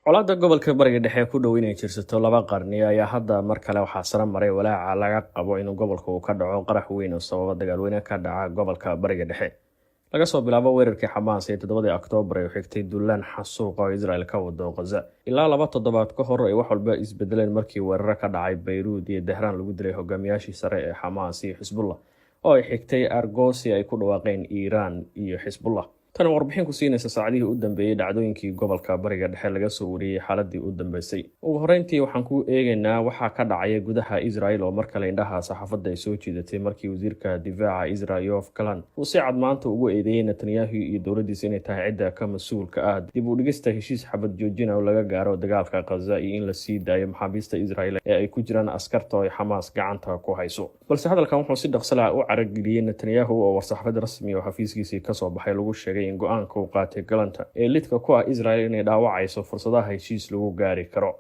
colaadda gobolka bariga dhexe ku dhow inay jirsato laba qarni ayaa hadda mar kale waxaa sare maray walaaca laga qabo inuu gobolka uu ka dhaco qarax weyn oo sababa dagaalweyne ka dhaca gobolka bariga dhexe. Laga soo bilaabo weerarkii Xamaas ee 7 Oktoobar ee xigtay duulaan xasuuq oo Israel ka wado Gaza ilaa 2 toddobaad ka hor ay wax walba isbedeleen markii weerar ka dhacay Beirut iyo Tehran lagu dilay hogaamiyaashii sare ee Xamaas iyo Xisbullah oo ay xigtay argoosi ay ku dhawaaqeen Iiraan iyo Xisbullah. Tan warbixin ku siinaysa saacadihii u dambeeyay dhacdooyinkii gobolka bariga dhexe laga soo wariyay xaaladii u dambeysay. Ugu horeyntii waxaan ku eegaynaa waxa ka dhacay gudaha Israel oo mar kale indhaha saxaafadda ay soo jiidatay markii wasiirka difaaca Israel Yoav Gallant uu si cad maanta ugu eedeeyay Netanyahu iyo dowladdiisa inay tahay cidda ka mas'uulka ah dib u dhigista heshiis xabad joojin oo laga gaaro dagaalka Gaza iyo in la sii daayo maxaabiista Israel ee ay ku jiraan askarta oo Xamaas gacanta ku hayso. Balse hadalkan wuxuu si dhaqso ah u carageliyay Netanyahu oo war-saxaafad rasmi oo xafiiskiisa ka soo baxay lagu sheegay in go'aanka uu qaatay Gallant ee lidka ku ah Israel inay dhaawacayso fursadaha heshiis lagu gaari karo.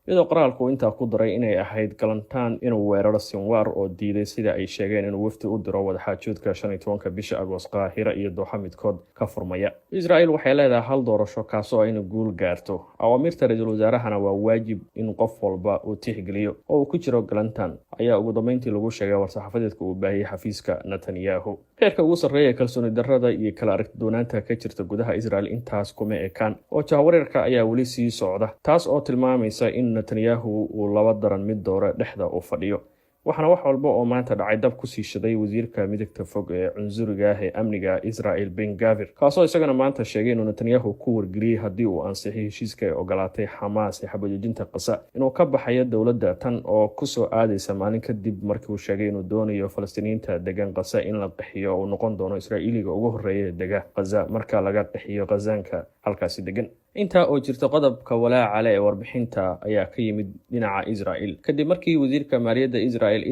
iyadoo qoraalku intaa ku daray inay ahayd Gallant inuu weeraro Sinwar oo diiday sida ay sheegeen inuu wafdi u diro wadaxaajoodka 15 bisha Agost Qaahira iyo Dooxa midkood ka furmaya. Israel waxay leedahay hal doorasho kaasoo ay guul gaarto. Awaamirta ra'iisul wasaarahana waa waajib in qof walba uu tixgeliyo oo uu ku jiro Gallant ayaa ugu dambeyntii lagu sheegay war-saxaafadeedka uu baahiyay xafiiska Netanyahu. Heerka ugu sarreeya kalsooni darrada iyo kala aragtidoonaanta ka jirta gudaha Israel intaas kuma ekaan oo jahwareerka ayaa weli sii socda, taas oo tilmaamaysa in Netanyahu uu laba daran mid doore dhexda u fadhiyo. waxaana wax walba oo maanta dhacay dab ku sii shiday wasiirka midagta fog ee cunsuriga ah ee amniga Israel Ben Gvir, kaasoo isagana maanta sheegay inuu Netanyahu ku wargeliyay haddii uu ansixiyay heshiiska ay ogolaatay Xamaas ee xabadjoojinta Gaza inuu ka baxayo dowladda tan oo ku soo aadaysa maalin kadib markii uu sheegay inuu doonayo Falastiiniinta degan Gaza in la qaxiyo oo noqon doono Israa'iiliga ugu horeeya dega Gaza marka laga qaxiyo Gazaanka halkaasi degan. inta oo jirta qodobka walaaca leh ee warbixinta ayaa ka yimid dhinaca Israel kadib markii wasiirka maaliyadda Israel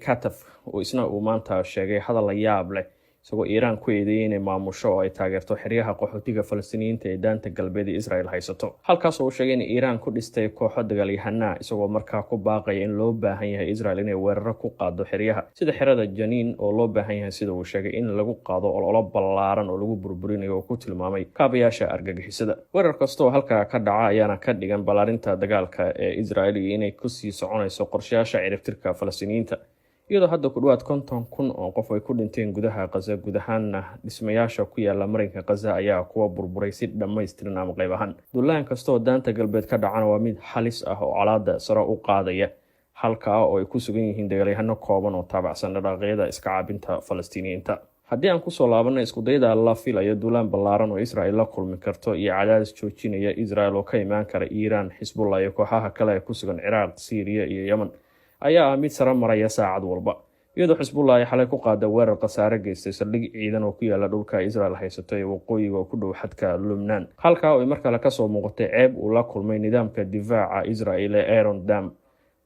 Katz uu isna maanta sheegay hadal la yaab leh isagoo Iiraan ku eedeeyay inay maamusho oo ay taageerto xeryaha qaxootiga Falastiiniyiinta ee daanta galbeed ee Israel haysato, halkaas oo uu sheegay in Iiraan ku dhistay kooxo dagaalyahana isagoo markaa ku baaqaya in loo baahan yahay Israel inay weeraro ku qaado xeryaha sida xerada Janiin oo loo baahan yahay sida uu sheegay in lagu qaado ololo ballaaran oo lagu burburinayo oo ku tilmaamay kaabayaasha argagixisada. weerar kastoo halkaa ka dhaca ayaana ka dhigan ballaarinta dagaalka ee Israel inay ku sii soconayso qorshayaasha ciribtirka Falastiiniyiinta, iyadoo hadda ku dhawaad 50,000 oo qof ay ku dhinteen gudaha Gaza. guud ahaanna dhismayaasha ku yaala marinka Gaza ayaa kuwa burburay si dhammaystiran ama qayb ahaan. duulaan kastoo daanta galbeed ka dhacana waa mid halis ah oo colaadda sare u qaadaya, halkaa oo ay ku sugan yihiin dagaalyahano kooban oo taabacsan dhaqaaqyada iska caabinta Falastiiniyiinta. haddii aan kusoo laabanay isku dayda la filayo duulaan ballaaran oo Israel la kulmi karto iyo cadaadis joojinaya Israel oo ka imaan kara Iiraan, Xisbullah iyo kooxaha kale ee ku sugan Ciraaq, Syria iyo Yemen ayaa mid sare maraya saacad walba, iyadoo Xisbullah ay xalay ku qaaday weerar khasaare geystay saldhig ciidan oo ku yaala dhulka Israel haysato ee waqooyiga oo ku dhow xadka Lubnaan, halkaa oo ay mar kale kasoo muuqatay ceeb uu la kulmay nidaamka difaaca Israel ee Iron Dome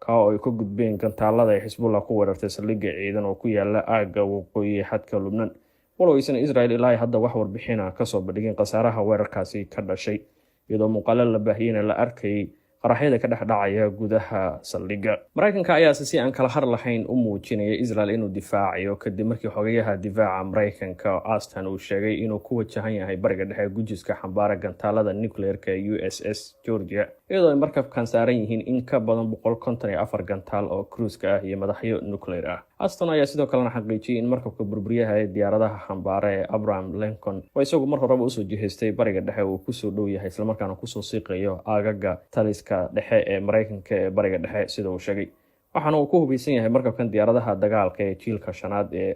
oo ay ku gudbeen gantaalada ay Xisbullah ku weerartay saldhigga ciidan oo ku yaala aagga waqooyi xadka Lubnaan, walow aysan Israel ilaa hadda wax warbixina ka soo bandhigin khasaaraha weerarkaasi ka dhashay, iyadoo muuqaalo la baahiyayna la arkayay qaraxyada ka dhex dhacaya gudaha saldhigga. Mareykanka ayaa si aan kala har lahayn u muujinaya Israel inuu difaacayo kadib markii xogayaha difaaca Mareykanka Austin uu sheegay inuu ku wajahan yahay bariga dhexe gujiska xambaara gantaalada nuclear-ka USS Georgia, iyadoo ay markabkan saaran yihiin in ka badan 154 gantaal oo cruise-ka ah iyo madaxyo nuclear ah. Austin ayaa sidoo kalena xaqiijiyay in markabka burburiyaha ee diyaaradaha xambaara ee Abraham Lincoln oo isagu mar horeba usoo jihaystay bariga dhexe uu kusoo dhow yahay islamarkaana kusoo siiqayo aagaga taliska dhexe ee Mareykanka ee bariga dhexe sida uu sheegay. waxaana uu ku hubeysan yahay markabkan diyaaradaha dagaalka ee jiilka shanaad ee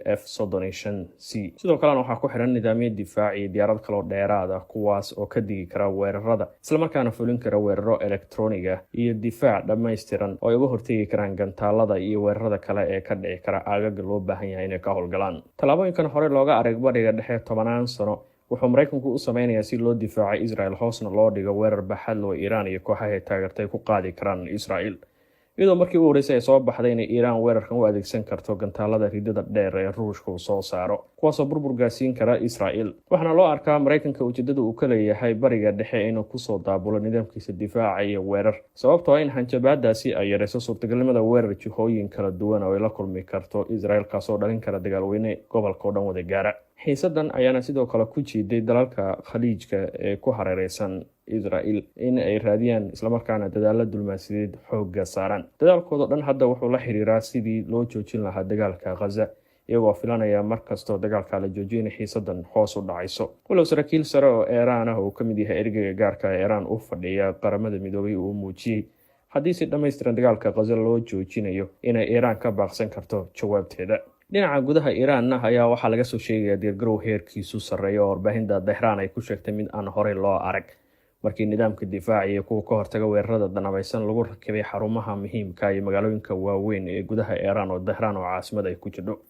F-35C. sidoo kalena waxaa ku xiran nidaamyo difaac iyo diyaarad kaloo dheeraad ah kuwaas oo ka digi kara weerarada islamarkaana fulin kara weeraro elektrooniga iyo difaac dhammaystiran oo ay uga hortegi karaan gantaalada iyo weerarada kale ee ka dhici kara aagaga loo baahan yahay inay ka howlgalaan. tallaabooyinkan hore looga arag bariga dhexe 10 sano wuxuu Mareykanku u sameynayaa si loo difaaco Israel hoosna loo dhigo weerar baaxad leh oo Iiraan iyo kooxaha taageertay ku qaadi karaan Israel, iyadoo markii ugu horeysay ay soo baxday in Iiraan weerarkan u adeegsan karto gantaalada ridada dheer ee Ruushka uu soo saaro kuwaasoo burbur gaarsiin kara Israel. waxaana loo arkaa Mareykanka ujeedada uu ka leeyahay bariga dhexe inuu kusoo daabulo nidaamkiisa difaaca iyo weerar, sababtoo in hanjabaadaasi ay yareyso suurtagalnimada weerar jihooyin kala duwan oo ay la kulmi karto Israel kaasoo dhalin kara dagaalweyne gobolka oo dhan wada gaara. xiisadan ayaana sidoo kale ku jiiday dalalka khaliijka ee ku hareereysan Israel in ay raadiyaan islamarkaana dadaalo dulmaasideed xoogga saaraan. Dadaalkooda dhan hadda wuxuu la xiriiraa sidii loo joojin lahaa dagaalka Gaza, iyagoo filanaya markastoo dagaalka la joojiyay xiisadan hoos u dhacayso. Walow saraakiil sare oo Iiraan ah oo ka mid yahay ergeyga gaarka ah Iiraan u fadhiya qaramada midoobay uu muujiyay haddii si dhammaystiran dagaalka Gaza loo joojinayo inay Iiraan ka baaqsan karto jawaabteeda. Dhinaca gudaha Iiraanna ayaa waxaa laga soo sheegayaa diyaargarow heerkiisu sarreeya oo warbaahinta Tehraan ay ku sheegtay mid aan horey loo arag, markii nidaamka difaaca iyo kuwa ka hortaga weerarada danabaysan lagu rakibay xarumaha muhiimka iyo magaalooyinka waaweyn ee gudaha Iiraan oo Tehraan oo caasimad ay ku jirto.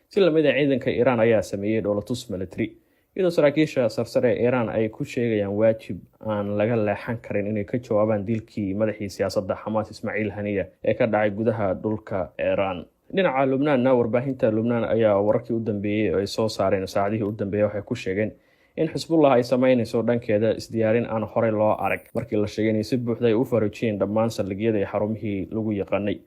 Si lamid ah ciidanka Iiraan ayaa sameeyay dhoolatus military, iyadoo saraakiisha sarsare ee Iiraan ay ku sheegayaan waajib aan laga leexan karin inay ka jawaabaan dilkii madaxii siyaasadda Xamaas Ismaaciil Haniya ee ka dhacay gudaha dhulka Iiraan. Dhinaca Lubnaanna, warbaahinta Lubnaan ayaa wararkii u dambeeyay ay soo saareen saacadihii u dambeeyay waxay ku sheegeen in Xisbullah ay sameynayso dhankeeda isdiyaarin aan horey loo arag, markii la sheegay in si buuxda ay u faroojiyeen dhammaan saldhigyada iyo xarumihii lagu yaqaanay,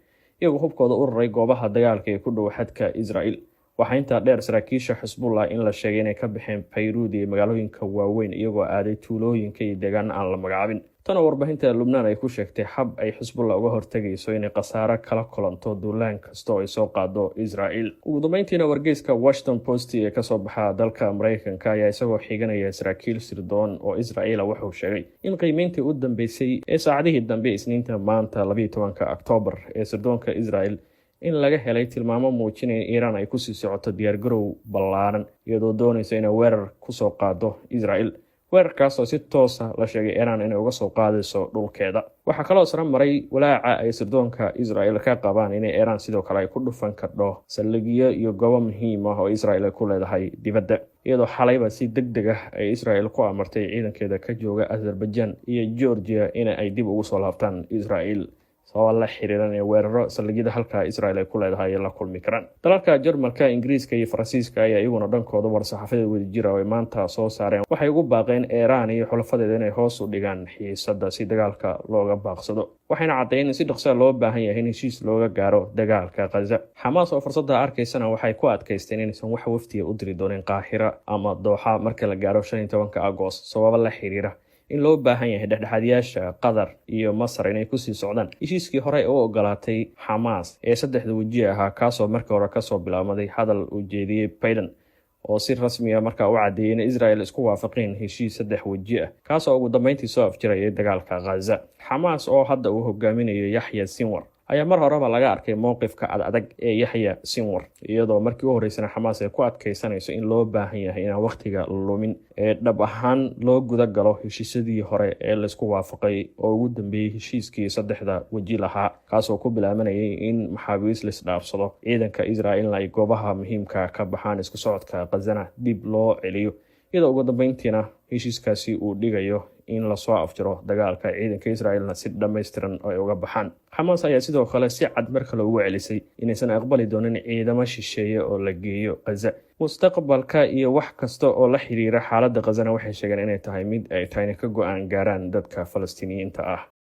iyagoo hubkooda u raray goobaha dagaalka ee ku dhow xadka Israel. Waxaa intaa dheer saraakiisha Xisbullah in la sheegay inay ka baxeen Beirut iyo magaalooyinka waaweyn iyagoo aaday tuulooyinka iyo deegaano aan la magacaabin. Tan warbaahinta Lubnaan ay ku sheegtay hab ay Xisbullah uga hortagayso inay khasaare kala kulanto duulaan kasta oo ay soo qaado Israel. Ugu dambeyntiina wargeyska Washington Post ee ka soo baxa dalka Mareykanka ayaa isagoo xiganaya saraakiil sirdoon oo Israel wuxuu sheegay in qiimeyntii u dambeysay ee saacadihii dambe Isniinta maanta 12 Oktoobar ee sirdoonka Israel in laga helay tilmaamo muujinaya in Iiraan ay ku sii socoto diyaargarow ballaaran iyadoo doonaysa inay weerar ku soo qaado Israel. Weerarkaas oo si toos ah la sheegay Iiraan inay uga soo qaadayso dhulkeeda. Waxaa kaloo sare maray walaaca ay sirdoonka Israel ka qabaan in Iiraan sidoo kale ay ku dhufan karto saldhigyo iyo goobo muhiim ah oo Israel ku leedahay dibadda, iyadoo xalayba si degdeg ah ay Israel ku amartay ciidankeeda ka jooga Azerbaijan iyo Georgia in ay dib ugu soo laabtaan Israel sabab la xiriiran ee weeraro saldhigyada halka Israel ay ku leedahay la kulmi karaan. Dalalka Jarmalka, Ingiriiska iyo Faransiiska ayaa iyaguna dhankooda war-saxaafadeed wadajir ah oo maanta soo saareen waxay ugu baaqeen Iiraan iyo xulafadeeda inay hoos u dhigaan xiisadda si dagaalka looga baaqsado, waxayna caddeeyeen in si dhaqso loo baahan yahay in heshiis looga gaaro dagaalka Gaza. Xamaas oo fursadda arkaysana waxay ku adkaysteen inaysan wax waftiya u diri doonin Qaahira ama Dooxa marka la gaaro 15 Agoost sabab la xiriira in loo baahan yahay dhexdhexaadiyaasha Qatar iyo Masar inay ku sii socdaan heshiiskii hore oo ogolaatay Xamaas ee 3 waji ahaa, kaasoo markii hore ka soo bilaabmay hadal u jeediyay Biden oo si rasmi ah markaa u cadeeyay in Israel isku waafaqeen heshiis 3 waji ah, kaasoo ugu dambeyntii soo afjarayay dagaalka Gaza. Xamaas oo hadda uu hogaaminayo Yahya Sinwar ayaa mar horeba laga arkay mowqifka adag ee Yahya Sinwar, iyadoo markii u horeysana Xamaas ay ku adkaysanayso in loo baahan yahay in waqtiga lumin ee dhab ahaan loo guda galo heshiisyadii hore ee la isku waafaqay oo ugu dambeeyay heshiiskii 3 waji lahaa, kaasoo ku bilaabanayay in maxaabiis la isdhaafsado, ciidanka Israel ay goobaha muhiimka ka baxaan, isku socodka Gazana dib loo celiyo, iyadoo ugu dambeyntiina heshiiskaasi uu dhigayo in la soo afjaro dagaalka ciidanka Israelna si dhammaystiran ay uga baxaan. Xamaas ayaa sidoo kale si cad marka loogu celisay inaysan aqbali doonin ciidamo shisheeye oo la geeyo Gaza mustaqbalka, iyo wax kasta oo la xiriira xaaladda Gazana waxay sheegeen inay tahay mid ay tahay ka go'aan gaaraan dadka Falastiiniyiinta ah.